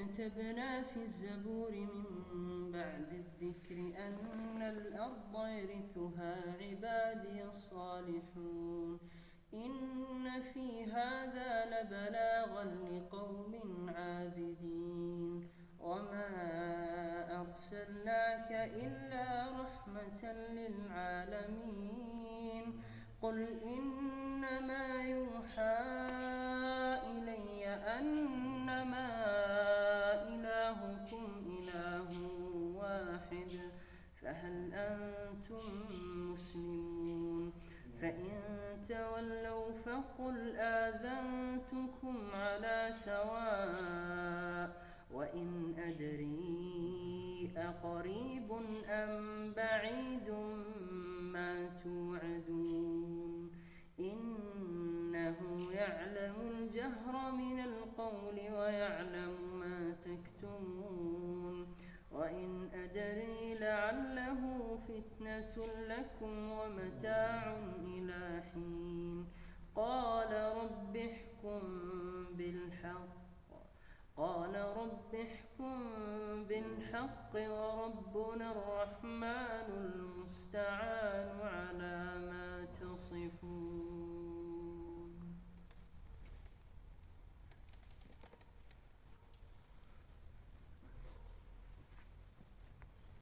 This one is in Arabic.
كتبنا في الزبور من بعد الذكر أن الأرض يرثها عبادي الصالحون إن في هذا لبلاغا لقوم عابدين وما أرسلناك إلا رحمة للعالمين قل إنما يوحى إلي أنما إلهكم إله واحد فهل أنتم مسلمون فإن تولوا فقل آذنتكم على سواء وإن أدري أقريب أم بعيد ما توعدون إنه يعلم الجهر من القول ويعلم ما تكتمون وإن أدري لعله فتنة لكم ومتاع إلى حين قال رب احكم بالحق وربنا الرحمن المستعان على ما تصفون.